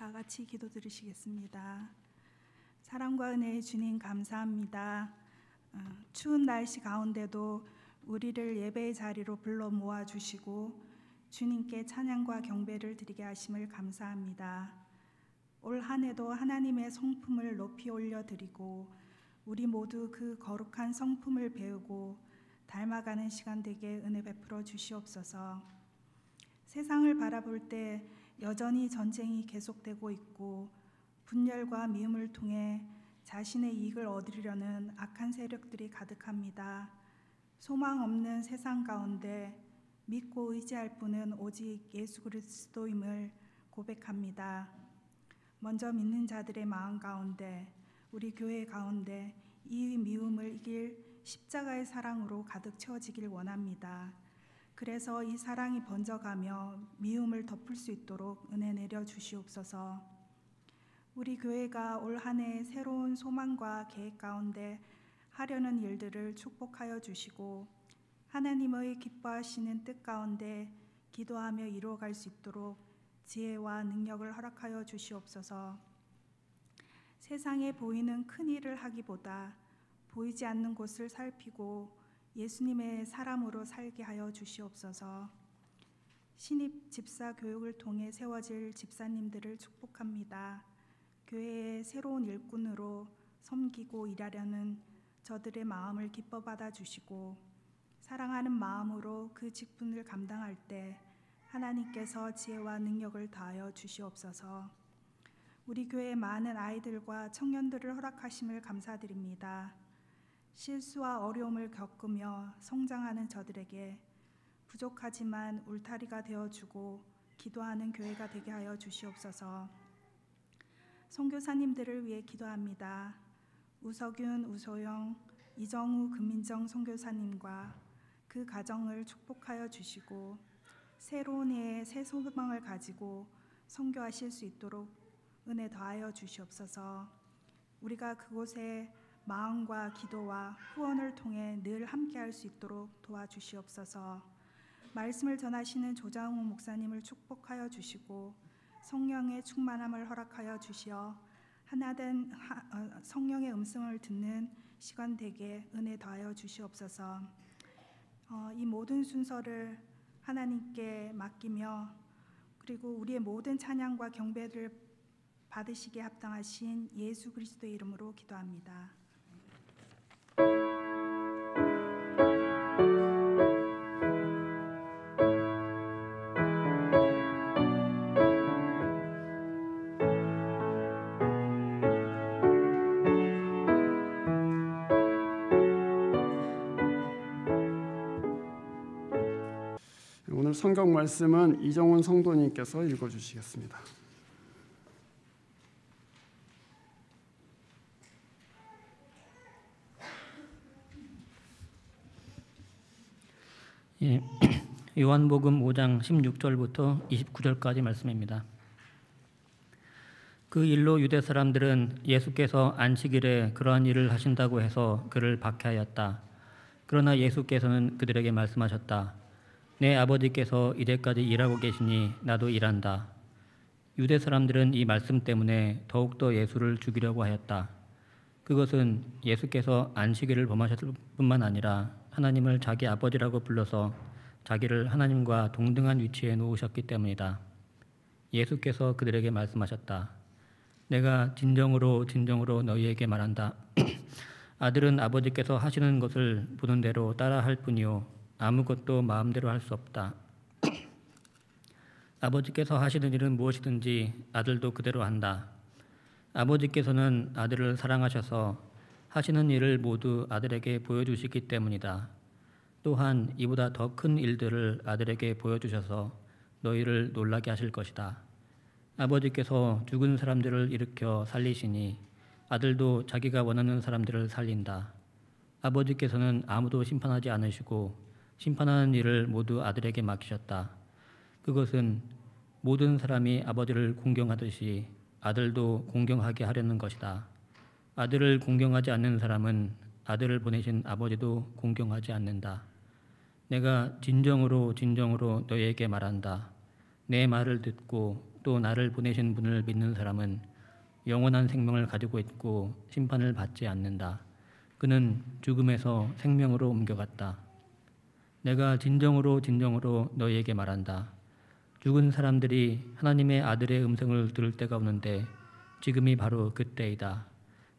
다 같이 기도 드리시겠습니다. 사랑과 은혜의 주님 감사합니다. 추운 날씨 가운데도 우리를 예배의 자리로 불러 모아주시고 주님께 찬양과 경배를 드리게 하심을 감사합니다. 올 한 해도 하나님의 성품을 높이 올려드리고 우리 모두 그 거룩한 성품을 배우고 닮아가는 시간 되게 은혜 베풀어 주시옵소서. 세상을 바라볼 때 여전히 전쟁이 계속되고 있고 분열과 미움을 통해 자신의 이익을 얻으려는 악한 세력들이 가득합니다. 소망 없는 세상 가운데 믿고 의지할 분은 오직 예수 그리스도임을 고백합니다. 먼저 믿는 자들의 마음 가운데 우리 교회 가운데 이 미움을 이길 십자가의 사랑으로 가득 채워지길 원합니다. 그래서 이 사랑이 번져가며 미움을 덮을 수 있도록 은혜 내려 주시옵소서. 우리 교회가 올 한 해 새로운 소망과 계획 가운데 하려는 일들을 축복하여 주시고 하나님의 기뻐하시는 뜻 가운데 기도하며 이루어갈 수 있도록 지혜와 능력을 허락하여 주시옵소서. 세상에 보이는 큰 일을 하기보다 보이지 않는 곳을 살피고 예수님의 사람으로 살게 하여 주시옵소서. 신입 집사 교육을 통해 세워질 집사님들을 축복합니다. 교회의 새로운 일꾼으로 섬기고 일하려는 저들의 마음을 기뻐 받아 주시고 사랑하는 마음으로 그 직분을 감당할 때 하나님께서 지혜와 능력을 더하여 주시옵소서. 우리 교회의 많은 아이들과 청년들을 허락하심을 감사드립니다. 실수와 어려움을 겪으며 성장하는 저들에게 부족하지만 울타리가 되어주고 기도하는 교회가 되게 하여 주시옵소서. 선교사님들을 위해 기도합니다. 우석윤, 우소영, 이정우, 금민정 선교사님과 그 가정을 축복하여 주시고 새로운 해에 새 소망을 가지고 선교하실 수 있도록 은혜 더하여 주시옵소서. 우리가 그곳에 마음과 기도와 후원을 통해 늘 함께할 수 있도록 도와주시옵소서. 말씀을 전하시는 조장훈 목사님을 축복하여 주시고 성령의 충만함을 허락하여 주시어 하나된 성령의 음성을 듣는 시간 되게 은혜 더하여 주시옵소서. 이 모든 순서를 하나님께 맡기며 그리고 우리의 모든 찬양과 경배를 받으시기에 합당하신 예수 그리스도의 이름으로 기도합니다. 오늘 성경 말씀은 이정훈 성도님께서 읽어주시겠습니다. 예, 요한복음 5장 16절부터 29절까지 말씀입니다. 그 일로 유대 사람들은 예수께서 안식일에 그러한 일을 하신다고 해서 그를 박해하였다. 그러나 예수께서는 그들에게 말씀하셨다. 내 아버지께서 이제까지 일하고 계시니 나도 일한다. 유대 사람들은 이 말씀 때문에 더욱더 예수를 죽이려고 하였다. 그것은 예수께서 안식일을 범하셨을 뿐만 아니라 하나님을 자기 아버지라고 불러서 자기를 하나님과 동등한 위치에 놓으셨기 때문이다. 예수께서 그들에게 말씀하셨다. 내가 진정으로 진정으로 너희에게 말한다. 아들은 아버지께서 하시는 것을 보는 대로 따라할 뿐이요 아무것도 마음대로 할 수 없다. 아버지께서 하시는 일은 무엇이든지 아들도 그대로 한다. 아버지께서는 아들을 사랑하셔서 하시는 일을 모두 아들에게 보여주시기 때문이다. 또한 이보다 더 큰 일들을 아들에게 보여주셔서 너희를 놀라게 하실 것이다. 아버지께서 죽은 사람들을 일으켜 살리시니 아들도 자기가 원하는 사람들을 살린다. 아버지께서는 아무도 심판하지 않으시고 심판하는 일을 모두 아들에게 맡기셨다. 그것은 모든 사람이 아버지를 공경하듯이 아들도 공경하게 하려는 것이다. 아들을 공경하지 않는 사람은 아들을 보내신 아버지도 공경하지 않는다. 내가 진정으로 진정으로 너희에게 말한다. 내 말을 듣고 또 나를 보내신 분을 믿는 사람은 영원한 생명을 가지고 있고 심판을 받지 않는다. 그는 죽음에서 생명으로 옮겨갔다. 내가 진정으로 너희에게 말한다. 죽은 사람들이 하나님의 아들의 음성을 들을 때가 오는데 지금이 바로 그때이다.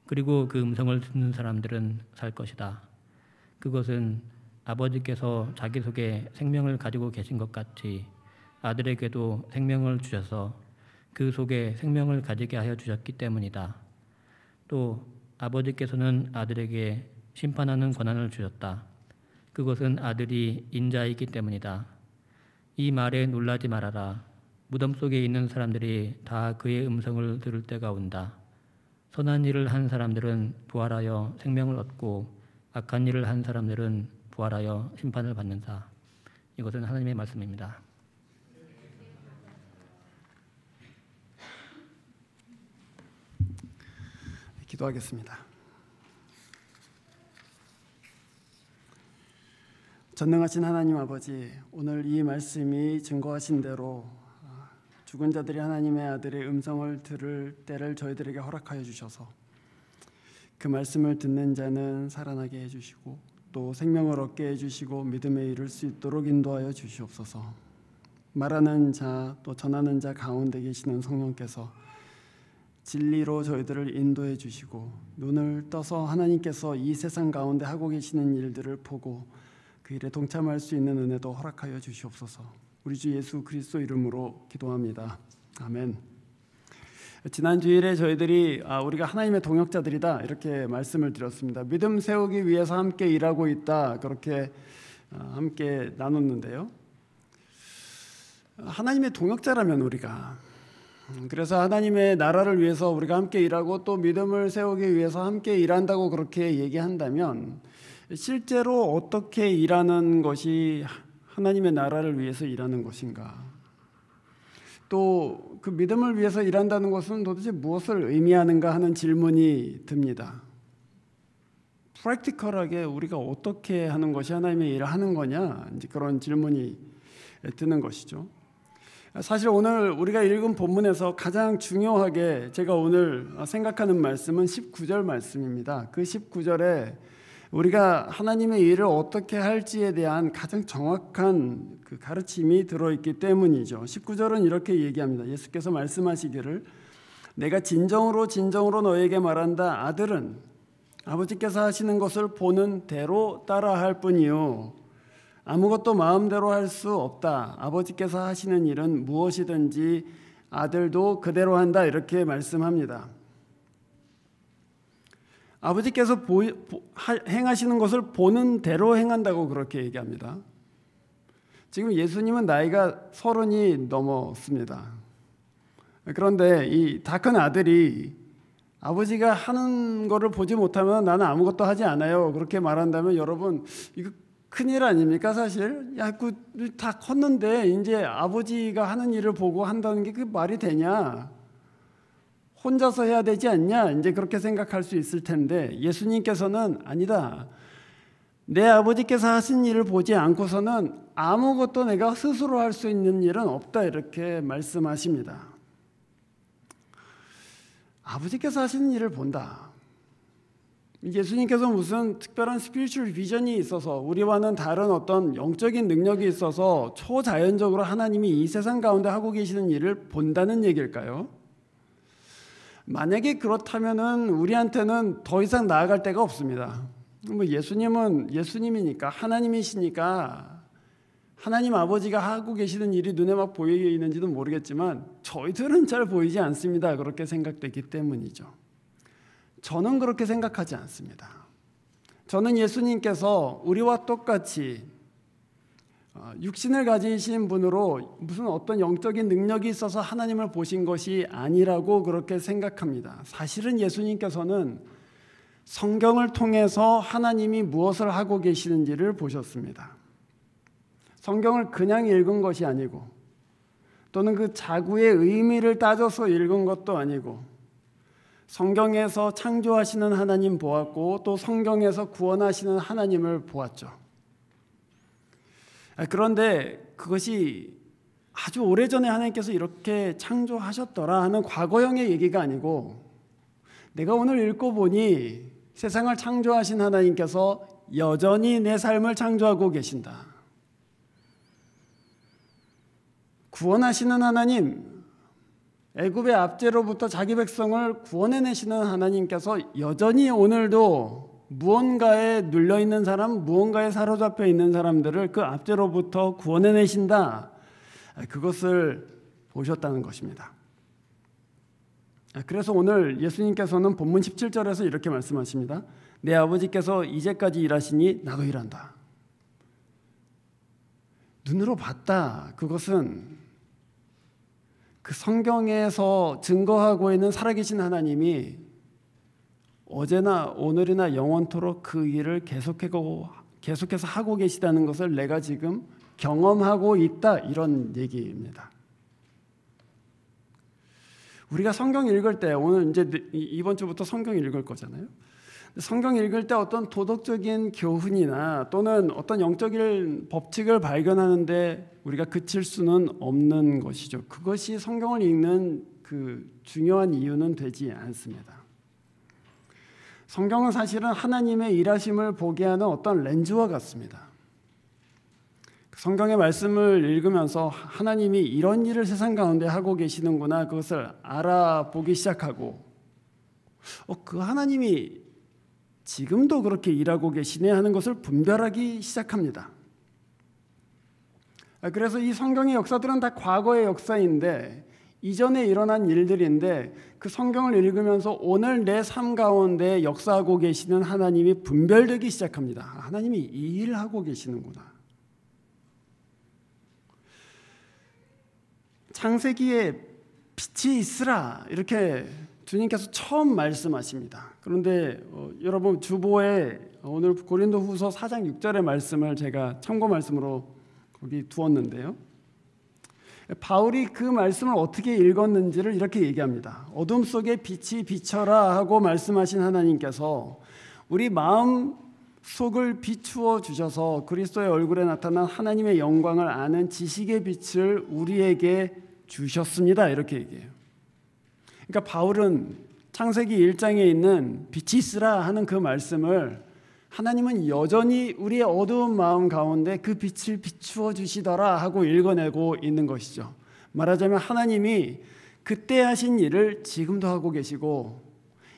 그리고 그 음성을 듣는 사람들은 살 것이다. 그것은 아버지께서 자기 속에 생명을 가지고 계신 것 같이 아들에게도 생명을 주셔서 그 속에 생명을 가지게 하여 주셨기 때문이다. 또 아버지께서는 아들에게 심판하는 권한을 주셨다. 그것은 아들이 인자이기 때문이다. 이 말에 놀라지 말아라. 무덤 속에 있는 사람들이 다 그의 음성을 들을 때가 온다. 선한 일을 한 사람들은 부활하여 생명을 얻고 악한 일을 한 사람들은 부활하여 심판을 받는다. 이것은 하나님의 말씀입니다. 기도하겠습니다. 전능하신 하나님 아버지, 오늘 이 말씀이 증거하신 대로 죽은 자들이 하나님의 아들의 음성을 들을 때를 저희들에게 허락하여 주셔서 그 말씀을 듣는 자는 살아나게 해주시고 또 생명을 얻게 해주시고 믿음에 이를 수 있도록 인도하여 주시옵소서. 말하는 자 또 전하는 자 가운데 계시는 성령께서 진리로 저희들을 인도해 주시고 눈을 떠서 하나님께서 이 세상 가운데 하고 계시는 일들을 보고 그 일에 동참할 수 있는 은혜도 허락하여 주시옵소서. 우리 주 예수 그리스도 이름으로 기도합니다. 아멘. 지난 주일에 저희들이 우리가 하나님의 동역자들이다 이렇게 말씀을 드렸습니다. 믿음 세우기 위해서 함께 일하고 있다 그렇게 함께 나눴는데요. 하나님의 동역자라면 우리가 그래서 하나님의 나라를 위해서 우리가 함께 일하고 또 믿음을 세우기 위해서 함께 일한다고 그렇게 얘기한다면 실제로 어떻게 일하는 것이 하나님의 나라를 위해서 일하는 것인가? 또 그 믿음을 위해서 일한다는 것은 도대체 무엇을 의미하는가 하는 질문이 듭니다. 프랙티컬하게 우리가 어떻게 하는 것이 하나님의 일을 하는 거냐? 이제 그런 질문이 드는 것이죠. 사실 오늘 우리가 읽은 본문에서 가장 중요하게 제가 오늘 생각하는 말씀은 19절 말씀입니다. 그 19절에 우리가 하나님의 일을 어떻게 할지에 대한 가장 정확한 그 가르침이 들어있기 때문이죠. 19절은 이렇게 얘기합니다. 예수께서 말씀하시기를 내가 진정으로 너희에게 말한다. 아들은 아버지께서 하시는 것을 보는 대로 따라할 뿐이요 아무것도 마음대로 할 수 없다. 아버지께서 하시는 일은 무엇이든지 아들도 그대로 한다. 이렇게 말씀합니다. 아버지께서 행하시는 것을 보는 대로 행한다고 그렇게 얘기합니다. 지금 예수님은 나이가 30이 넘었습니다. 그런데 이 다 큰 아들이 아버지가 하는 거를 보지 못하면 나는 아무것도 하지 않아요. 그렇게 말한다면 여러분 이거 큰일 아닙니까 사실? 야, 그 다 컸는데 이제 아버지가 하는 일을 보고 한다는 게 그 말이 되냐? 혼자서 해야 되지 않냐? 이제 그렇게 생각할 수 있을 텐데 예수님께서는 아니다. 내 아버지께서 하신 일을 보지 않고서는 아무것도 내가 스스로 할 수 있는 일은 없다. 이렇게 말씀하십니다. 아버지께서 하시는 일을 본다. 예수님께서 무슨 특별한 스피리추얼 비전이 있어서 우리와는 다른 어떤 영적인 능력이 있어서 초자연적으로 하나님이 이 세상 가운데 하고 계시는 일을 본다는 얘기일까요? 만약에 그렇다면은 우리한테는 더 이상 나아갈 데가 없습니다. 뭐 예수님은 예수님이니까 하나님이시니까 하나님 아버지가 하고 계시는 일이 눈에 막 보이는지도 모르겠지만 저희들은 잘 보이지 않습니다. 그렇게 생각되기 때문이죠. 저는 그렇게 생각하지 않습니다. 저는 예수님께서 우리와 똑같이 육신을 가지신 분으로 무슨 어떤 영적인 능력이 있어서 하나님을 보신 것이 아니라고 그렇게 생각합니다. 사실은 예수님께서는 성경을 통해서 하나님이 무엇을 하고 계시는지를 보셨습니다. 성경을 그냥 읽은 것이 아니고 또는 그 자구의 의미를 따져서 읽은 것도 아니고 성경에서 창조하시는 하나님 보았고 또 성경에서 구원하시는 하나님을 보았죠. 그런데 그것이 아주 오래전에 하나님께서 이렇게 창조하셨더라 하는 과거형의 얘기가 아니고 내가 오늘 읽고 보니 세상을 창조하신 하나님께서 여전히 내 삶을 창조하고 계신다. 구원하시는 하나님, 애굽의 압제로부터 자기 백성을 구원해내시는 하나님께서 여전히 오늘도 무언가에 눌려있는 사람, 무언가에 사로잡혀 있는 사람들을 그 압제로부터 구원해내신다. 그것을 보셨다는 것입니다. 그래서 오늘 예수님께서는 본문 17절에서 이렇게 말씀하십니다. 내 아버지께서 이제까지 일하시니 나도 일한다. 눈으로 봤다. 그것은 그 성경에서 증거하고 있는 살아계신 하나님이 어제나 오늘이나 영원토록 그 일을 계속해서 하고 계시다는 것을 내가 지금 경험하고 있다. 이런 얘기입니다. 우리가 성경 읽을 때 오늘 이제 이번 주부터 성경 읽을 거잖아요. 성경 읽을 때 어떤 도덕적인 교훈이나 또는 어떤 영적인 법칙을 발견하는데 우리가 그칠 수는 없는 것이죠. 그것이 성경을 읽는 그 중요한 이유는 되지 않습니다. 성경은 사실은 하나님의 일하심을 보게 하는 어떤 렌즈와 같습니다. 성경의 말씀을 읽으면서 하나님이 이런 일을 세상 가운데 하고 계시는구나 그것을 알아보기 시작하고 그 하나님이 지금도 그렇게 일하고 계시네 하는 것을 분별하기 시작합니다. 그래서 이 성경의 역사들은 다 과거의 역사인데 이전에 일어난 일들인데 그 성경을 읽으면서 오늘 내 삶 가운데 역사하고 계시는 하나님이 분별되기 시작합니다. 하나님이 이 일을 하고 계시는구나. 창세기에 빛이 있으라 이렇게 주님께서 처음 말씀하십니다. 그런데 여러분 주보에 오늘 고린도후서 4장 6절의 말씀을 제가 참고 말씀으로 거기 두었는데요. 바울이 그 말씀을 어떻게 읽었는지를 이렇게 얘기합니다. 어둠 속에 빛이 비춰라 하고 말씀하신 하나님께서 우리 마음 속을 비추어 주셔서 그리스도의 얼굴에 나타난 하나님의 영광을 아는 지식의 빛을 우리에게 주셨습니다. 이렇게 얘기해요. 그러니까 바울은 창세기 1장에 있는 빛이 있으라 하는 그 말씀을 하나님은 여전히 우리의 어두운 마음 가운데 그 빛을 비추어 주시더라 하고 읽어내고 있는 것이죠. 말하자면 하나님이 그때 하신 일을 지금도 하고 계시고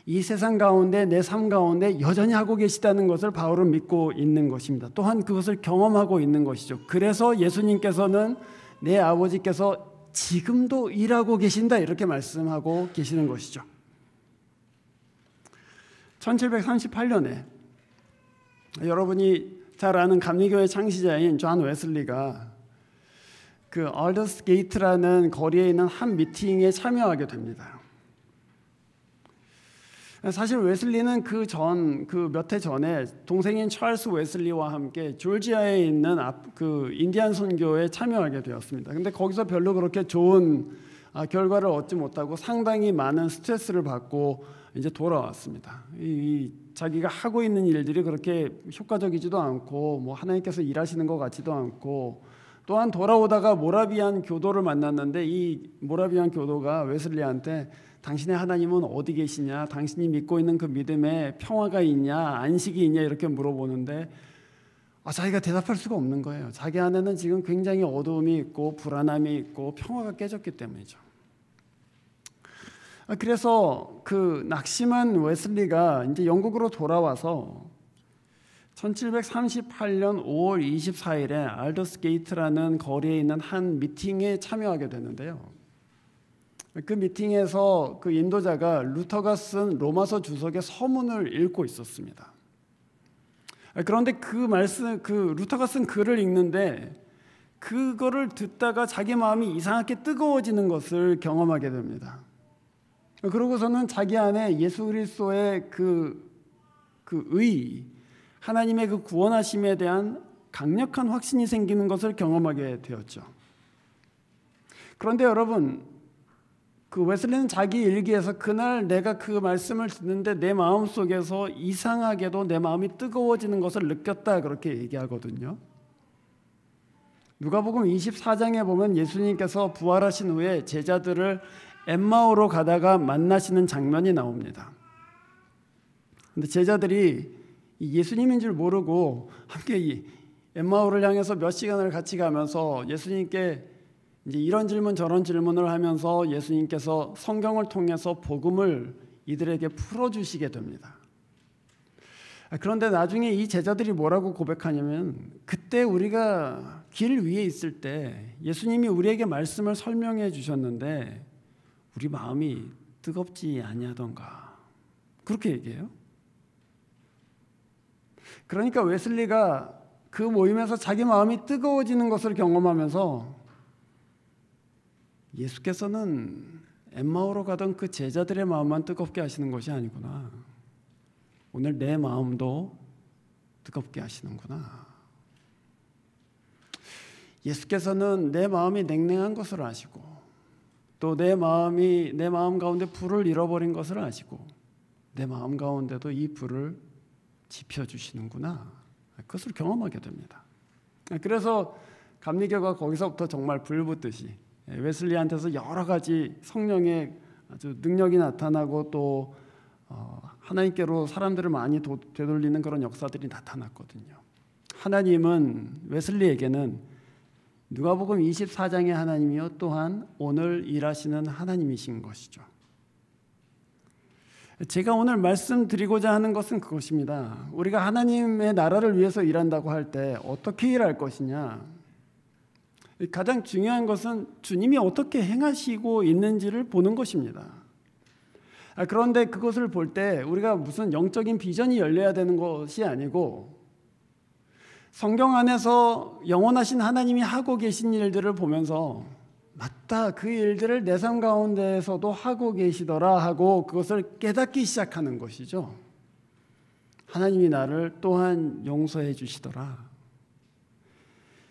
이 세상 가운데 내 삶 가운데 여전히 하고 계시다는 것을 바울은 믿고 있는 것입니다. 또한 그것을 경험하고 있는 것이죠. 그래서 예수님께서는 내 아버지께서 지금도 일하고 계신다 이렇게 말씀하고 계시는 것이죠. 1738년에 여러분이 잘 아는 감리교의 창시자인 존 웨슬리가 그 얼더스 게이트라는 거리에 있는 한 미팅에 참여하게 됩니다. 사실 웨슬리는 그 몇 해 전에 동생인 찰스 웨슬리와 함께 조지아에 있는 그 인디안 선교에 참여하게 되었습니다. 근데 거기서 별로 그렇게 좋은 결과를 얻지 못하고 상당히 많은 스트레스를 받고 이제 돌아왔습니다. 자기가 하고 있는 일들이 그렇게 효과적이지도 않고 뭐 하나님께서 일하시는 것 같지도 않고 또한 돌아오다가 모라비안 교도를 만났는데 이 모라비안 교도가 웨슬리한테 당신의 하나님은 어디 계시냐? 당신이 믿고 있는 그 믿음에 평화가 있냐? 안식이 있냐? 이렇게 물어보는데 자기가 대답할 수가 없는 거예요. 자기 안에는 지금 굉장히 어두움이 있고 불안함이 있고 평화가 깨졌기 때문이죠. 그래서 그 낙심한 웨슬리가 이제 영국으로 돌아와서 1738년 5월 24일에 알더스 게이트라는 거리에 있는 한 미팅에 참여하게 되는데요. 그 미팅에서 그 인도자가 루터가 쓴 로마서 주석의 서문을 읽고 있었습니다. 그런데 그 루터가 쓴 글을 읽는데 그거를 듣다가 자기 마음이 이상하게 뜨거워지는 것을 경험하게 됩니다. 그러고서는 자기 안에 예수 그리스도의 그 하나님의 그 구원하심에 대한 강력한 확신이 생기는 것을 경험하게 되었죠. 그런데 여러분, 그 웨슬리는 자기 일기에서 그날 내가 그 말씀을 듣는데 내 마음 속에서 이상하게도 내 마음이 뜨거워지는 것을 느꼈다 그렇게 얘기하거든요. 누가복음 24장에 보면 예수님께서 부활하신 후에 제자들을 엠마오로 가다가 만나시는 장면이 나옵니다. 근데 제자들이 예수님인 줄 모르고 함께 이 엠마오를 향해서 몇 시간을 같이 가면서 예수님께 이제 이런 질문 저런 질문을 하면서 예수님께서 성경을 통해서 복음을 이들에게 풀어주시게 됩니다. 그런데 나중에 이 제자들이 뭐라고 고백하냐면, 그때 우리가 길 위에 있을 때 예수님이 우리에게 말씀을 설명해 주셨는데 우리 마음이 뜨겁지 아니하던가, 그렇게 얘기해요. 그러니까 웨슬리가 그 모임에서 자기 마음이 뜨거워지는 것을 경험하면서 예수께서는 엠마오로 가던 그 제자들의 마음만 뜨겁게 하시는 것이 아니구나, 오늘 내 마음도 뜨겁게 하시는구나. 예수께서는 내 마음이 냉랭한 것을 아시고, 또 내 마음 가운데 불을 잃어버린 것을 아시고, 내 마음 가운데도 이 불을 지펴주시는구나, 그것을 경험하게 됩니다. 그래서 감리교가 거기서부터 정말 불붙듯이 웨슬리한테서 여러 가지 성령의 아주 능력이 나타나고 또 하나님께로 사람들을 많이 되돌리는 그런 역사들이 나타났거든요. 하나님은 웨슬리에게는 누가복음 24장의 하나님이요 또한 오늘 일하시는 하나님이신 것이죠. 제가 오늘 말씀드리고자 하는 것은 그것입니다. 우리가 하나님의 나라를 위해서 일한다고 할 때 어떻게 일할 것이냐, 가장 중요한 것은 주님이 어떻게 행하시고 있는지를 보는 것입니다. 그런데 그것을 볼 때 우리가 무슨 영적인 비전이 열려야 되는 것이 아니고, 성경 안에서 영원하신 하나님이 하고 계신 일들을 보면서 맞다, 그 일들을 내 삶 가운데에서도 하고 계시더라 하고 그것을 깨닫기 시작하는 것이죠. 하나님이 나를 또한 용서해 주시더라,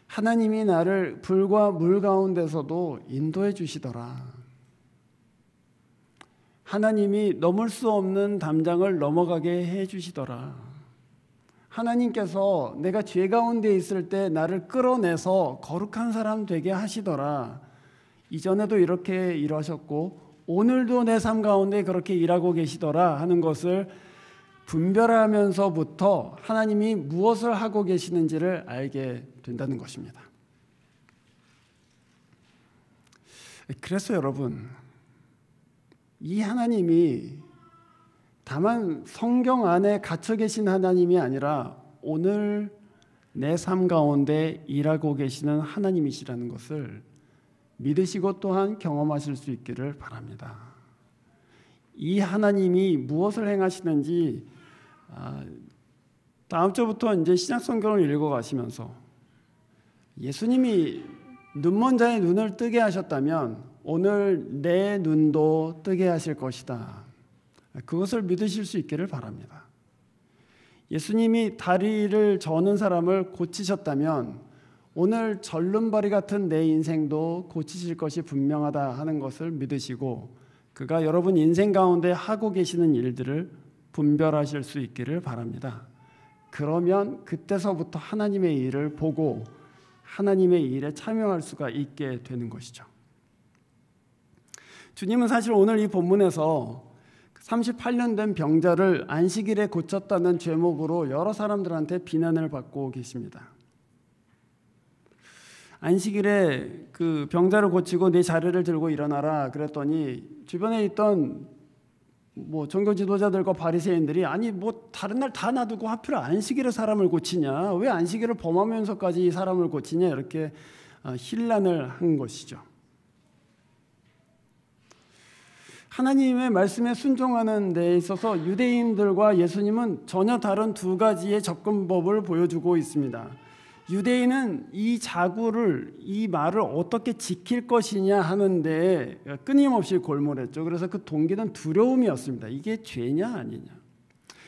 하나님이 나를 불과 물 가운데서도 인도해 주시더라, 하나님이 넘을 수 없는 담장을 넘어가게 해 주시더라, 하나님께서 내가 죄 가운데 있을 때 나를 끌어내서 거룩한 사람 되게 하시더라, 이전에도 이렇게 일하셨고 오늘도 내 삶 가운데 그렇게 일하고 계시더라 하는 것을 분별하면서부터 하나님이 무엇을 하고 계시는지를 알게 된다는 것입니다. 그래서 여러분, 이 하나님이 다만 성경 안에 갇혀 계신 하나님이 아니라 오늘 내 삶 가운데 일하고 계시는 하나님이시라는 것을 믿으시고 또한 경험하실 수 있기를 바랍니다. 이 하나님이 무엇을 행하시는지 다음 주부터 이제 신약 성경을 읽어가시면서 예수님이 눈먼 자의 눈을 뜨게 하셨다면 오늘 내 눈도 뜨게 하실 것이다, 그것을 믿으실 수 있기를 바랍니다. 예수님이 다리를 저는 사람을 고치셨다면 오늘 절름발이 같은 내 인생도 고치실 것이 분명하다 하는 것을 믿으시고 그가 여러분 인생 가운데 하고 계시는 일들을 분별하실 수 있기를 바랍니다. 그러면 그때서부터 하나님의 일을 보고 하나님의 일에 참여할 수가 있게 되는 것이죠. 주님은 사실 오늘 이 본문에서 38년 된 병자를 안식일에 고쳤다는 죄목으로 여러 사람들한테 비난을 받고 계십니다. 안식일에 그 병자를 고치고 네 자리를 들고 일어나라 그랬더니 주변에 있던 종교 지도자들과 바리새인들이 아니 다른 날 다 놔두고 하필 안식일에 사람을 고치냐, 왜 안식일을 범하면서까지 이 사람을 고치냐, 이렇게 힐난을 한 것이죠. 하나님의 말씀에 순종하는 데 있어서 유대인들과 예수님은 전혀 다른 두 가지의 접근법을 보여주고 있습니다. 유대인은 이 자구를, 이 말을 어떻게 지킬 것이냐 하는데 끊임없이 골몰했죠. 그래서 그 동기는 두려움이었습니다. 이게 죄냐 아니냐,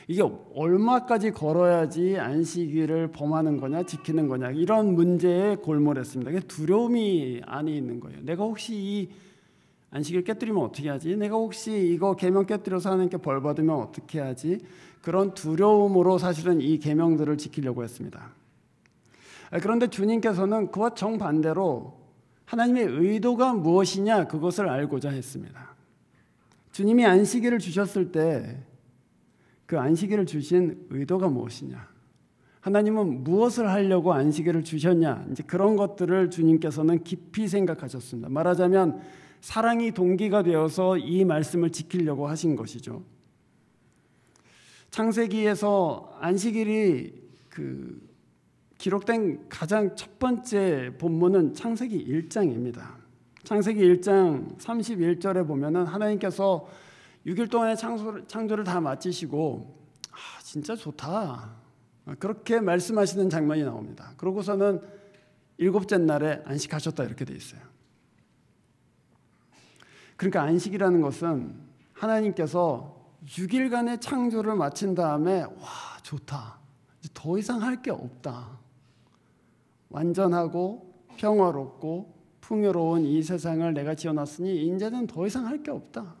이게 얼마까지 걸어야지 안식일을 범하는 거냐 지키는 거냐, 이런 문제에 골몰했습니다. 그게 두려움이 안에 있는 거예요. 내가 혹시 이 안식일 깨뜨리면 어떻게 하지? 내가 혹시 이거 계명 깨뜨려서 하나님께 벌 받으면 어떻게 하지? 그런 두려움으로 사실은 이 계명들을 지키려고 했습니다. 그런데 주님께서는 그와 정반대로 하나님의 의도가 무엇이냐 그것을 알고자 했습니다. 주님이 안식일을 주셨을 때 그 안식일을 주신 의도가 무엇이냐, 하나님은 무엇을 하려고 안식일을 주셨냐, 이제 그런 것들을 주님께서는 깊이 생각하셨습니다. 말하자면 사랑이 동기가 되어서 이 말씀을 지키려고 하신 것이죠. 창세기에서 안식일이 기록된 가장 첫 번째 본문은 창세기 1장입니다. 창세기 1장 31절에 보면은 하나님께서 6일 동안의 창조를 다 마치시고 진짜 좋다 그렇게 말씀하시는 장면이 나옵니다. 그러고서는 일곱째 날에 안식하셨다 이렇게 돼 있어요. 그러니까 안식이라는 것은 하나님께서 6일간의 창조를 마친 다음에 와 좋다, 이제 더 이상 할 게 없다, 완전하고 평화롭고 풍요로운 이 세상을 내가 지어놨으니 이제는 더 이상 할 게 없다,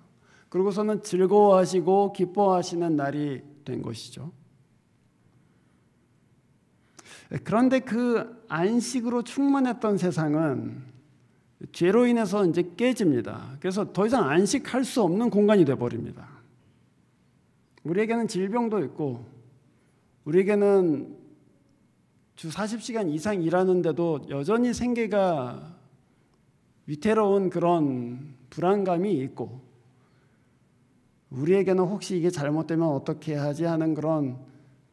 그러고서는 즐거워하시고 기뻐하시는 날이 된 것이죠. 그런데 그 안식으로 충만했던 세상은 죄로 인해서 이제 깨집니다. 그래서 더 이상 안식할 수 없는 공간이 되어버립니다. 우리에게는 질병도 있고, 우리에게는 주 40시간 이상 일하는데도 여전히 생계가 위태로운 그런 불안감이 있고, 우리에게는 혹시 이게 잘못되면 어떻게 하지 하는 그런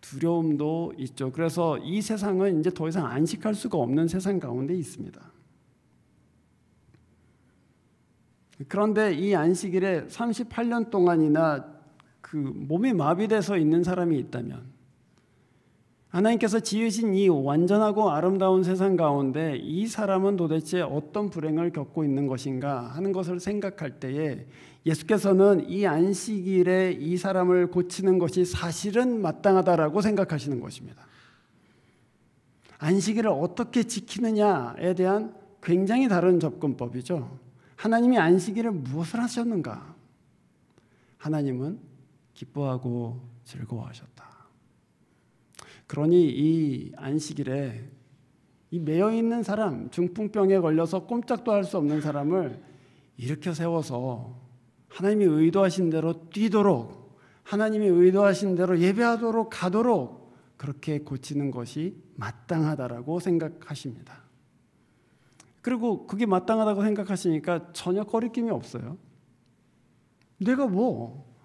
두려움도 있죠. 그래서 이 세상은 이제 더 이상 안식할 수가 없는 세상 가운데 있습니다. 그런데 이 안식일에 38년 동안이나 몸이 마비돼서 있는 사람이 있다면, 하나님께서 지으신 이 완전하고 아름다운 세상 가운데 이 사람은 도대체 어떤 불행을 겪고 있는 것인가 하는 것을 생각할 때에 예수께서는 이 안식일에 이 사람을 고치는 것이 사실은 마땅하다라고 생각하시는 것입니다. 안식일을 어떻게 지키느냐에 대한 굉장히 다른 접근법이죠. 하나님이 안식일에 무엇을 하셨는가? 하나님은 기뻐하고 즐거워하셨다. 그러니 이 안식일에 이 매여있는 사람, 중풍병에 걸려서 꼼짝도 할 수 없는 사람을 일으켜 세워서 하나님이 의도하신 대로 뛰도록, 하나님이 의도하신 대로 예배하도록 가도록 그렇게 고치는 것이 마땅하다라고 생각하십니다. 그리고 그게 마땅하다고 생각하시니까 전혀 거리낌이 없어요. 내가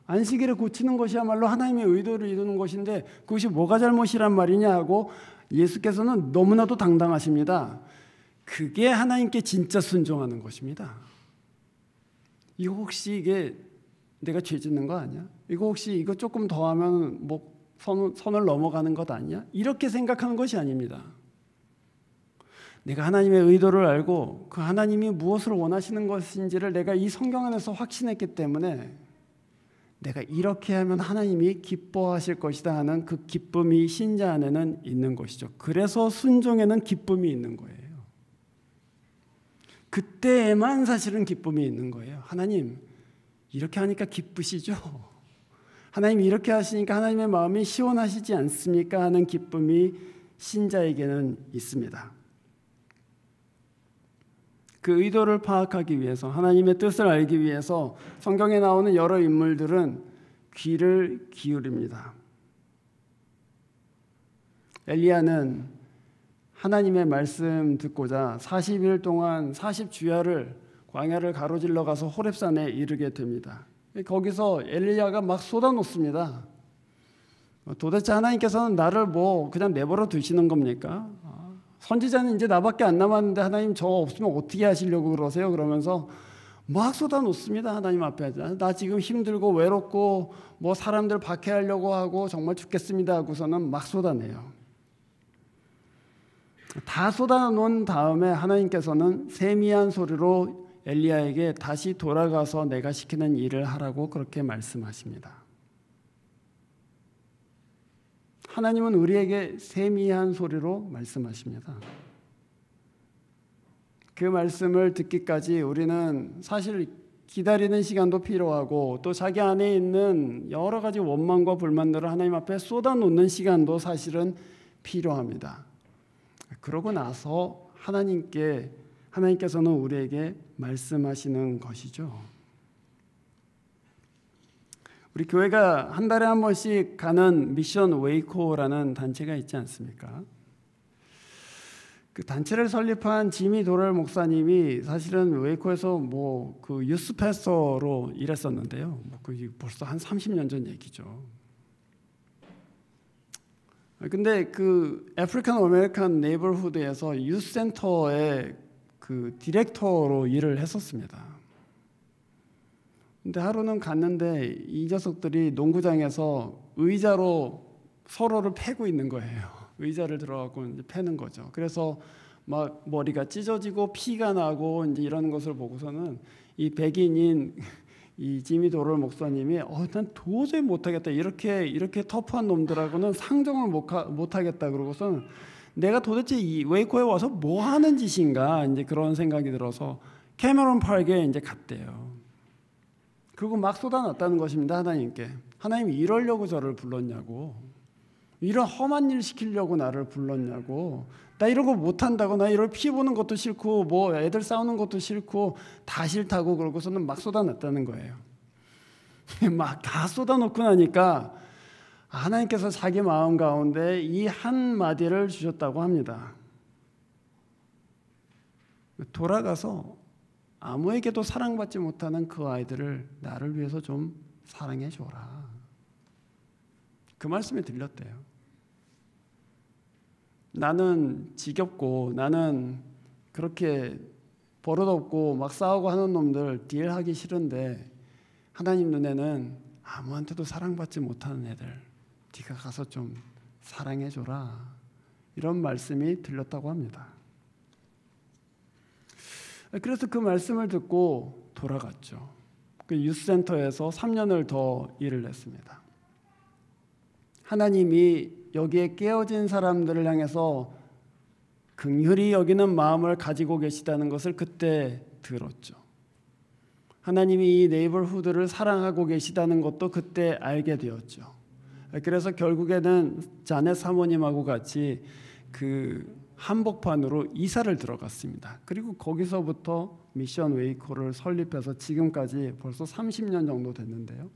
안식일에 고치는 것이야말로 하나님의 의도를 이루는 것인데 그것이 뭐가 잘못이란 말이냐 하고 예수께서는 너무나도 당당하십니다. 그게 하나님께 진짜 순종하는 것입니다. 이거 혹시 이게 내가 죄 짓는 거 아니야? 이거 혹시 이거 조금 더 하면 선을 넘어가는 것 아니야? 이렇게 생각하는 것이 아닙니다. 내가 하나님의 의도를 알고 그 하나님이 무엇을 원하시는 것인지를 내가 이 성경 안에서 확신했기 때문에 내가 이렇게 하면 하나님이 기뻐하실 것이다 하는 그 기쁨이 신자 안에는 있는 것이죠. 그래서 순종에는 기쁨이 있는 거예요. 그때에만 사실은 기쁨이 있는 거예요. 하나님 이렇게 하니까 기쁘시죠? 하나님 이렇게 하시니까 하나님의 마음이 시원하시지 않습니까? 하는 기쁨이 신자에게는 있습니다. 그 의도를 파악하기 위해서, 하나님의 뜻을 알기 위해서 성경에 나오는 여러 인물들은 귀를 기울입니다. 엘리야는 하나님의 말씀 듣고자 40일 동안 40주야를 광야를 가로질러 가서 호렙산에 이르게 됩니다. 거기서 엘리야가 막 쏟아놓습니다. 도대체 하나님께서는 나를 그냥 내버려 두시는 겁니까? 선지자는 이제 나밖에 안 남았는데 하나님 저 없으면 어떻게 하시려고 그러세요? 그러면서 막 쏟아놓습니다. 하나님 앞에. 나 지금 힘들고 외롭고 사람들 박해하려고 하고 정말 죽겠습니다 하고서는 막 쏟아내요. 다 쏟아놓은 다음에 하나님께서는 세미한 소리로 엘리야에게 다시 돌아가서 내가 시키는 일을 하라고 그렇게 말씀하십니다. 하나님은 우리에게 세미한 소리로 말씀하십니다. 그 말씀을 듣기까지 우리는 사실 기다리는 시간도 필요하고 또 자기 안에 있는 여러 가지 원망과 불만들을 하나님 앞에 쏟아놓는 시간도 사실은 필요합니다. 그러고 나서 하나님께서는 우리에게 말씀하시는 것이죠. 우리 교회가 한 달에 한 번씩 가는 미션 웨이코라는 단체가 있지 않습니까? 그 단체를 설립한 지미 도렐 목사님이 사실은 웨이코에서 그 유스 패스터로 일했었는데요. 그게 벌써 한 30년 전 얘기죠. 근데 그 아프리칸 아메리칸 네이버후드에서 유스 센터의 그 디렉터로 일을 했었습니다. 근데 하루는 갔는데 이 녀석들이 농구장에서 의자로 서로를 패고 있는 거예요. 의자를 들어가고 이제 패는 거죠. 그래서 막 머리가 찢어지고 피가 나고 이제 이런 것을 보고서는 이 백인인 이 지미 도렐 목사님이 난 도저히 못하겠다. 이렇게 터프한 놈들하고는 상종을 못하겠다. 그러고서는 내가 도대체 이 웨이코에 와서 뭐 하는 짓인가 이제 그런 생각이 들어서 캐머런 파크에 이제 갔대요. 그리고 막 쏟아놨다는 것입니다. 하나님께. 하나님이 이러려고 저를 불렀냐고. 이런 험한 일 시키려고 나를 불렀냐고. 나 이런 거 못한다고. 나 이런 피 보는 것도 싫고 애들 싸우는 것도 싫고 다 싫다고. 그러고서는 막 쏟아놨다는 거예요. 막 다 쏟아놓고 나니까 하나님께서 자기 마음 가운데 이 한마디를 주셨다고 합니다. 돌아가서 아무에게도 사랑받지 못하는 그 아이들을 나를 위해서 좀 사랑해 줘라. 그 말씀이 들렸대요. 나는 지겹고 나는 그렇게 버릇없고 막 싸우고 하는 놈들 딜하기 싫은데 하나님 눈에는 아무한테도 사랑받지 못하는 애들 네가 가서 좀 사랑해 줘라. 이런 말씀이 들렸다고 합니다. 그래서 그 말씀을 듣고 돌아갔죠. 그 유스센터에서 3년을 더 일을 했습니다. 하나님이 여기에 깨어진 사람들을 향해서 긍휼히 여기는 마음을 가지고 계시다는 것을 그때 들었죠. 하나님이 이 네이버후드를 사랑하고 계시다는 것도 그때 알게 되었죠. 그래서 결국에는 자넷 사모님하고 같이 그 한복판으로 이사를 들어갔습니다. 그리고 거기서부터 미션 웨이코를 설립해서 지금까지 벌써 30년 정도 됐는데요.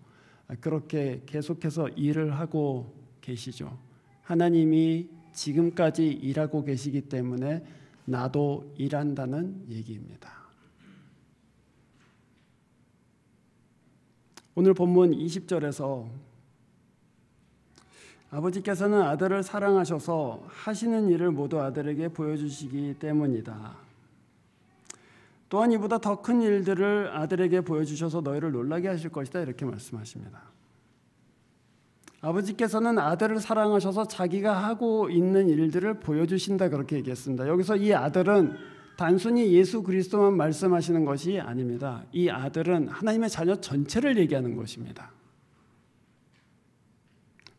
그렇게 계속해서 일을 하고 계시죠. 하나님이 지금까지 일하고 계시기 때문에 나도 일한다는 얘기입니다. 오늘 본문 20절에서 아버지께서는 아들을 사랑하셔서 하시는 일을 모두 아들에게 보여주시기 때문이다. 또한 이보다 더 큰 일들을 아들에게 보여주셔서 너희를 놀라게 하실 것이다. 이렇게 말씀하십니다. 아버지께서는 아들을 사랑하셔서 자기가 하고 있는 일들을 보여주신다. 그렇게 얘기했습니다. 여기서 이 아들은 단순히 예수 그리스도만 말씀하시는 것이 아닙니다. 이 아들은 하나님의 자녀 전체를 얘기하는 것입니다.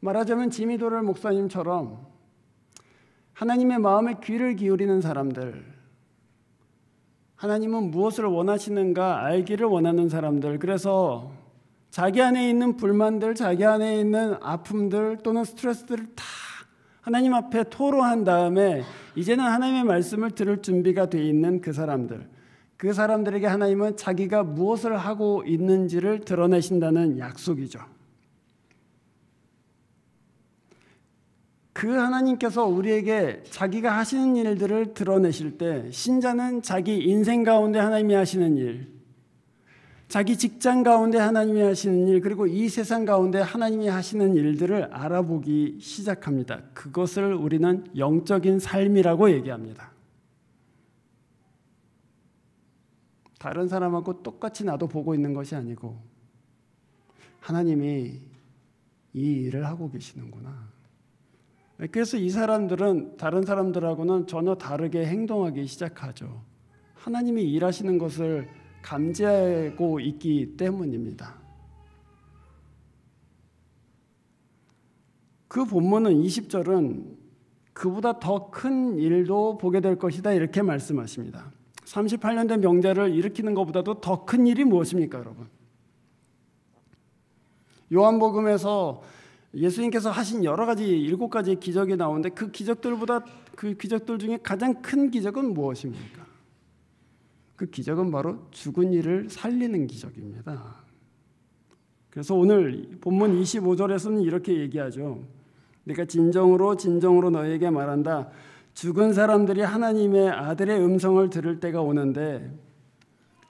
말하자면 지미 도렐 목사님처럼 하나님의 마음에 귀를 기울이는 사람들, 하나님은 무엇을 원하시는가 알기를 원하는 사람들, 그래서 자기 안에 있는 불만들, 자기 안에 있는 아픔들 또는 스트레스들을 다 하나님 앞에 토로한 다음에 이제는 하나님의 말씀을 들을 준비가 돼 있는 그 사람들에게 하나님은 자기가 무엇을 하고 있는지를 드러내신다는 약속이죠. 그 하나님께서 우리에게 자기가 하시는 일들을 드러내실 때 신자는 자기 인생 가운데 하나님이 하시는 일, 자기 직장 가운데 하나님이 하시는 일, 그리고 이 세상 가운데 하나님이 하시는 일들을 알아보기 시작합니다. 그것을 우리는 영적인 삶이라고 얘기합니다. 다른 사람하고 똑같이 나도 보고 있는 것이 아니고 하나님이 이 일을 하고 계시는구나. 그래서 이 사람들은 다른 사람들하고는 전혀 다르게 행동하기 시작하죠. 하나님이 일하시는 것을 감지하고 있기 때문입니다. 그 본문은 20절은 그보다 더 큰 일도 보게 될 것이다 이렇게 말씀하십니다. 38년 된 명절을 일으키는 것보다도 더 큰 일이 무엇입니까, 여러분? 요한복음에서 예수님께서 하신 여러 가지 7가지의 기적이 나오는데 그 기적들 중에 가장 큰 기적은 무엇입니까? 그 기적은 바로 죽은 이를 살리는 기적입니다. 그래서 오늘 본문 25절에서는 이렇게 얘기하죠. 내가 진정으로 너희에게 말한다. 죽은 사람들이 하나님의 아들의 음성을 들을 때가 오는데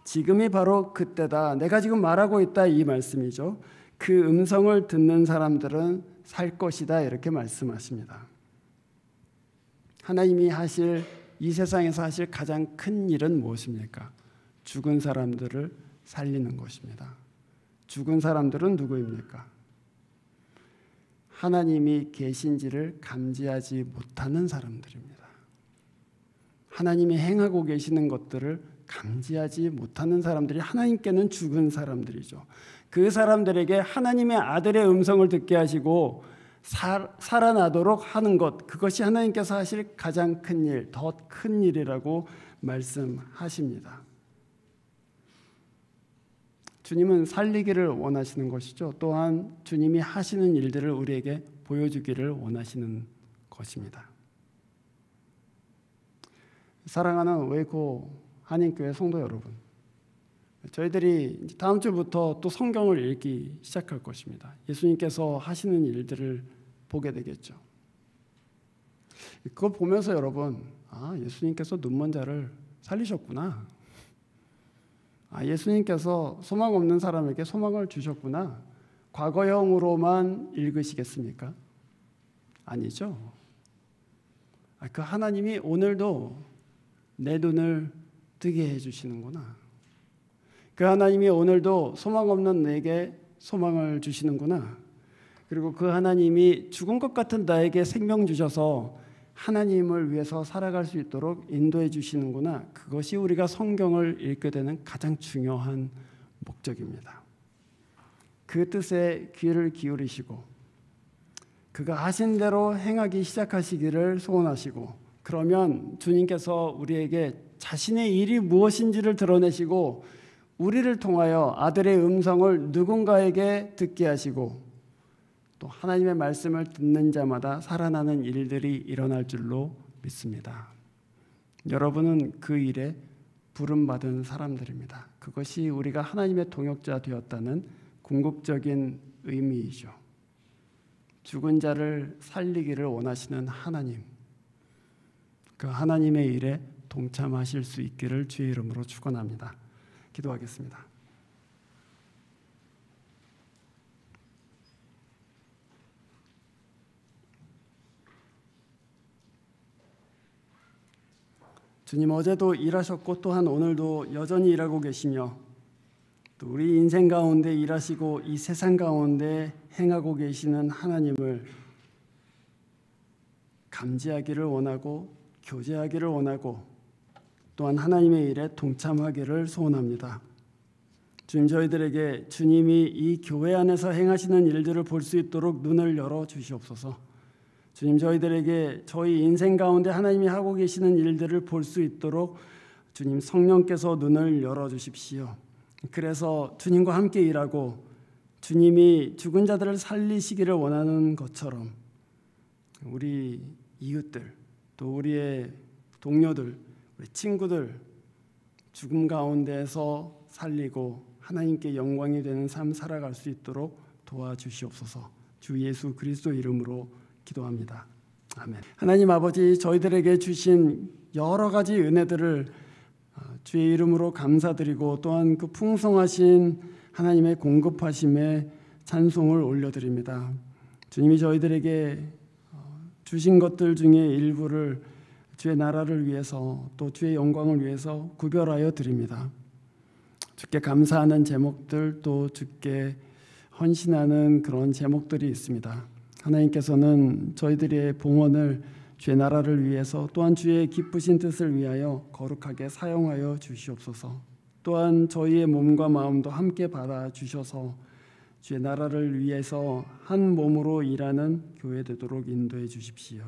지금이 바로 그때다. 내가 지금 말하고 있다 이 말씀이죠. 그 음성을 듣는 사람들은 살 것이다 이렇게 말씀하십니다. 하나님이 하실 이 세상에서 하실 가장 큰 일은 무엇입니까? 죽은 사람들을 살리는 것입니다. 죽은 사람들은 누구입니까? 하나님이 계신지를 감지하지 못하는 사람들입니다. 하나님이 행하고 계시는 것들을 감지하지 못하는 사람들이 하나님께는 죽은 사람들이죠. 그 사람들에게 하나님의 아들의 음성을 듣게 하시고 살아나도록 하는 것, 그것이 하나님께서 하실 가장 큰 일, 더 큰 일이라고 말씀하십니다. 주님은 살리기를 원하시는 것이죠. 또한 주님이 하시는 일들을 우리에게 보여주기를 원하시는 것입니다. 사랑하는 웨이코 한인교회 성도 여러분, 저희들이 다음 주부터 또 성경을 읽기 시작할 것입니다. 예수님께서 하시는 일들을 보게 되겠죠. 그걸 보면서 여러분, 예수님께서 눈먼 자를 살리셨구나. 예수님께서 소망 없는 사람에게 소망을 주셨구나. 과거형으로만 읽으시겠습니까? 아니죠. 그 하나님이 오늘도 내 눈을 뜨게 해주시는구나. 그 하나님이 오늘도 소망 없는 내게 소망을 주시는구나. 그리고 그 하나님이 죽은 것 같은 나에게 생명 주셔서 하나님을 위해서 살아갈 수 있도록 인도해 주시는구나. 그것이 우리가 성경을 읽게 되는 가장 중요한 목적입니다. 그 뜻에 귀를 기울이시고 그가 하신 대로 행하기 시작하시기를 소원하시고, 그러면 주님께서 우리에게 자신의 일이 무엇인지를 드러내시고 우리를 통하여 아들의 음성을 누군가에게 듣게 하시고 또 하나님의 말씀을 듣는 자마다 살아나는 일들이 일어날 줄로 믿습니다. 여러분은 그 일에 부름받은 사람들입니다. 그것이 우리가 하나님의 동역자 되었다는 궁극적인 의미이죠. 죽은 자를 살리기를 원하시는 하나님, 그 하나님의 일에 동참하실 수 있기를 주의 이름으로 축원합니다. 기도하겠습니다. 주님, 어제도 일하셨고 또한 오늘도 여전히 일하고 계시며 또 우리 인생 가운데 일하시고 이 세상 가운데 행하고 계시는 하나님을 감지하기를 원하고 교제하기를 원하고 또한 하나님의 일에 동참하기를 소원합니다. 주님, 저희들에게 주님이 이 교회 안에서 행하시는 일들을 볼 수 있도록 눈을 열어 주시옵소서. 주님, 저희들에게 저희 인생 가운데 하나님이 하고 계시는 일들을 볼 수 있도록 주님 성령께서 눈을 열어 주십시오. 그래서 주님과 함께 일하고 주님이 죽은 자들을 살리시기를 원하는 것처럼 우리 이웃들, 또 우리의 동료들, 우리 친구들 죽음 가운데서 살리고 하나님께 영광이 되는 삶 살아갈 수 있도록 도와주시옵소서. 주 예수 그리스도 이름으로 기도합니다. 아멘. 하나님 아버지, 저희들에게 주신 여러 가지 은혜들을 주의 이름으로 감사드리고 또한 그 풍성하신 하나님의 공급하심에 찬송을 올려드립니다. 주님이 저희들에게 주신 것들 중에 일부를 주의 나라를 위해서 또 주의 영광을 위해서 구별하여 드립니다. 주께 감사하는 제목들, 또 주께 헌신하는 그런 제목들이 있습니다. 하나님께서는 저희들의 봉헌을 주의 나라를 위해서 또한 주의 기쁘신 뜻을 위하여 거룩하게 사용하여 주시옵소서. 또한 저희의 몸과 마음도 함께 받아주셔서 주의 나라를 위해서 한 몸으로 일하는 교회 되도록 인도해 주십시오.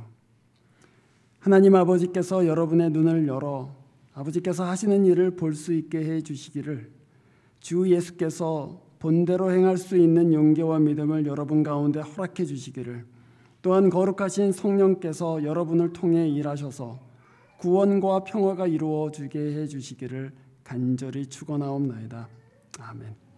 하나님 아버지께서 여러분의 눈을 열어 아버지께서 하시는 일을 볼 수 있게 해 주시기를 주 예수께서 본대로 행할 수 있는 용기와 믿음을 여러분 가운데 허락해 주시기를, 또한 거룩하신 성령께서 여러분을 통해 일하셔서 구원과 평화가 이루어지게 해 주시기를 간절히 축원하옵나이다. 아멘.